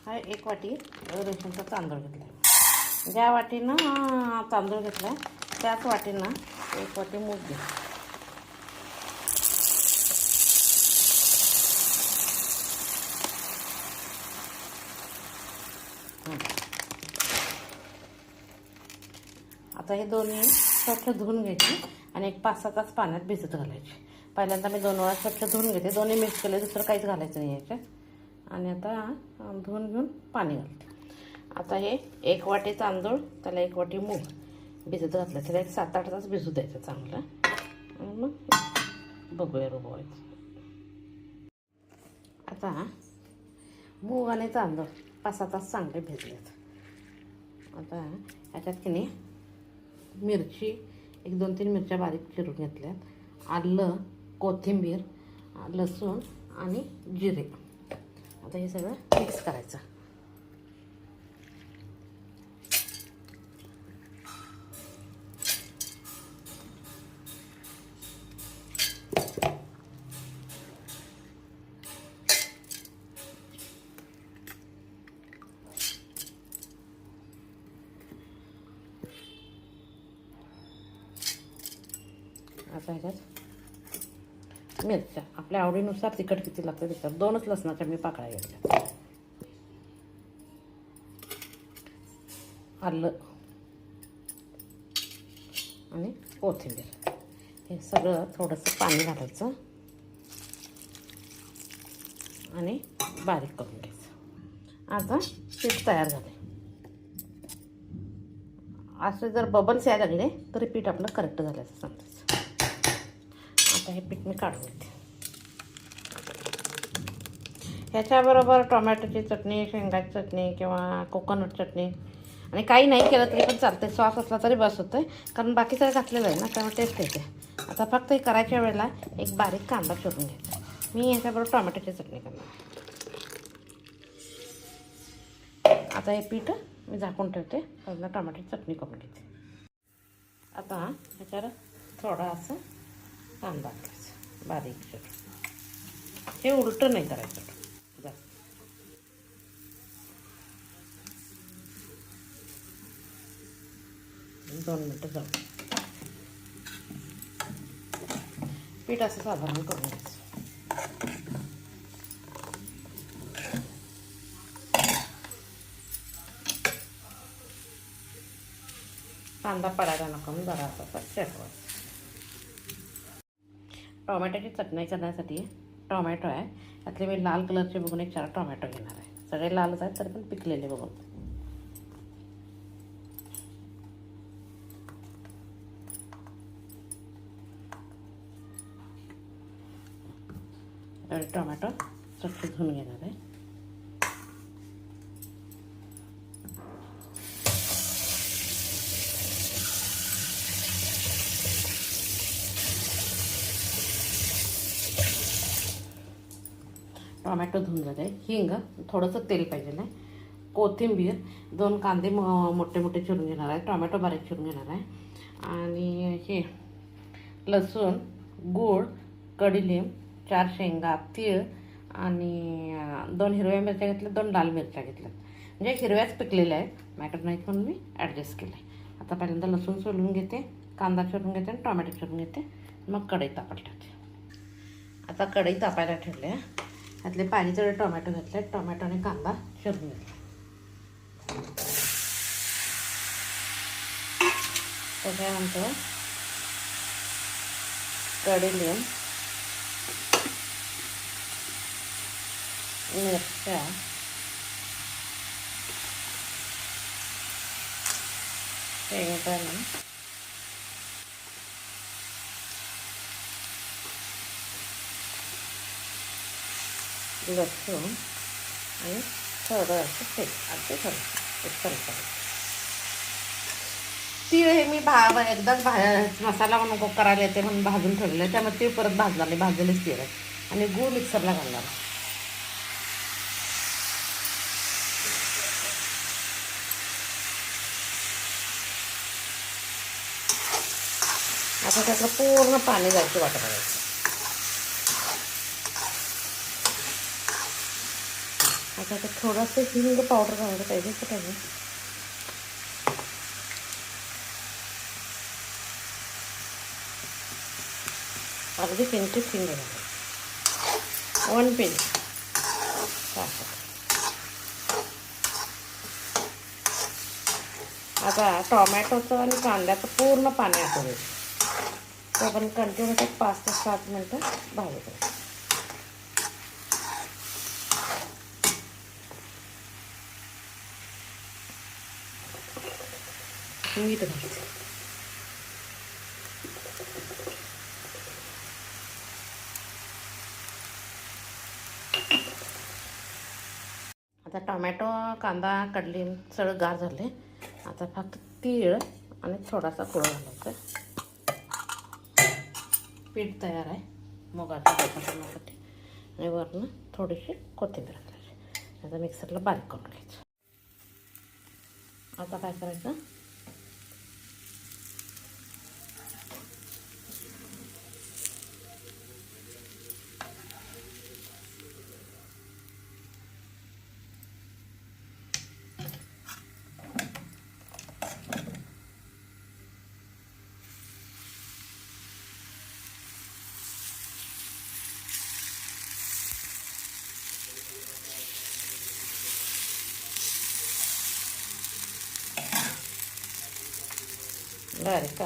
हा 1 वाटी रेशनचा तांदूळ घेतला आहे. ज्या वाटीनं तांदूळ घेतला आहे त्याच वाटीनं 1 वाटी मूग घ्या. आता हे दोन्ही स्वच्छ धुवून घ्यायचे आणि एक 5-6 तास पाण्यात भिजत घालायचे. पहिल्यांदा मी 2 वेळा स्वच्छ धुवून घेते. दोन्ही मिक्स केले, दुसरं काहीच घालायचं नाही याच्यात. आणि आता धुवून घेऊन पाणी घालते. आता हे 1 वाटी तांदूळ, त्याला 1 वाटी मूग भिजत घातलं. त्याला एक 7-8 तास भिजू द्यायचं चांगलं. मग बघूया रुबवायचं. आता मूग आणि तांदूळ 5-6 तास चांगले भिजलेत. आता ह्याच्यात की नाही मिरची 1-2-3 मिरच्या बारीक चिरून घेतल्यात, आलं, कोथिंबीर, लसूण आणि जिरे. आता हे सगळं मिक्स करायचं. आता ह्याच्यात मिरच्या आपल्या आवडीनुसार तिखट किती लागतं त्याच्यात 2च लसणाच्या मी पाकळ्या घेतल्या, आलं आणि कोथिंबीर. हे सगळं थोडंसं पाणी घालायचं आणि बारीक करून घ्यायचं. आता पीठ तयार झाले. असे जर बबल्स यायला लागले तरी पीठ आपलं करेक्ट झाल्याचं समजायचं. आता हे पीठ मी काढून घेते. ह्याच्याबरोबर टोमॅटोची चटणी, शेंगाची चटणी किंवा कोकोनट चटणी आणि काही नाही केलं तरी पण चालते. सॉस असला तरी बस होतं, कारण बाकी सगळं घातलेलं आहे ना, त्यामुळे टेस्ट येते. आता फक्त हे करायच्या वेळेला एक बारीक कांदा चिरून घ्यायचा. मी ह्याच्याबरोबर टोमॅटोची चटणी करणार. आता हे पीठ मी झाकून ठेवते, पहिला टोमॅटोची चटणी करून घेते. आता ह्याच्यावर थोडा असं कांदा टाकायचा बारीक चिरून. हे उलटं नाही करायचं. 2 मिनटं जाऊ. पीठ असं साधारण करून घ्यायचं. कांदा पडायला नको, जरा असा शेकवायचा. टोमॅटोची चटणी करण्यासाठी टोमॅटो आहे, त्यातले मी लाल कलरचे बघून 1-4 टोमॅटो घेणार आहे. सगळे लालच आहेत तरी पण पिकलेले बघून. टोमॅटो स्वच्छ धुवून घेणार आहे. टोमॅटो धुवून झाले. हिंग, थोडंसं तेल पाहिजे आहे, कोथिंबीर, 2 कांदे मोठे मोठे चिरून घेणार आहे, टोमॅटो बारीक चिरून घेणार आहे, आणि हे लसूण, गूळ, कडीलिंब, 4 शेंगा, तीळ आणि 2 हिरव्या मिरच्या घेतल्या, 2 लाल मिरच्या घेतल्या. म्हणजे हिरव्याच पिकलेल्या आहेत, मॅटर नाहीत म्हणून मी ॲडजस्ट केलं आहे. आता पहिल्यांदा लसूण सोलून घेते, कांदा चिरून घेते आणि टोमॅटो चिरून घेते, मग कढई तापायला ठेवते. आता कढई तापायला ठेवले. ह्यातले पाणीचे टोमॅटो घेतले, टोमॅटो आणि कांदा चिरून घेतला. त्याच्यानंतर कडीलिंब, मिरच्या, शेंगदाणे, लसूण आणि थोडं असं तेल, अगदी थोडं. तीळ हे मी एकदाच मसाला नको करायला येते म्हणून भाजून ठेवलेलं आहे, त्यामुळे तीळ परत भाजलेलेच तीळ आहे. आणि गूळ मिक्सरला घालणार. आता त्यातलं पूर्ण पाणी जायचं वाटत करायचं. आता थोडंसं हिंग पावडर घालायला पाहिजे तर पाहिजे. अगदी किंचित हिंग घालायचं, 1 पिंच टाकायचं. आता टोमॅटोचं आणि कांद्याचं पूर्ण पाणी आटू द्यायचं. ते आपण कंटिन्यू 5 ते 7 मिनटं भाजायचं. मीठ घालायचं. आता टोमॅटो कांदा कडली सगळं गार झाले. आता फक्त तीळ आणि थोडासा गुळ घालायचा. पीठ तयार आहे मुगाचा डोसा करण्यासाठी. आणि वरून थोडीशी कोथिंबीर घालायची. आता मिक्सरला बारीक करून घ्यायचं. आता काय करायचं, डायरेक्ट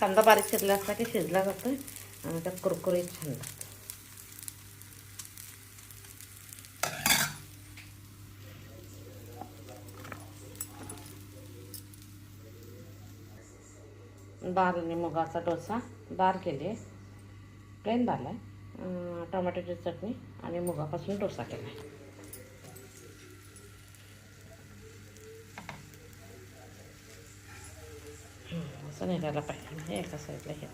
कांदा बारीक चिरला असला की शिजला जातो आणि त्यात कुरकुरीत छान लागतं. दाल आणि मुगाचा डोसा, दाल केली आहे, प्लेन दाल आहे, टोमॅटोची चटणी आणि मुगापासून डोसा केला आहे. असं निघायला पाहिजे म्हणजे एका साईडला हे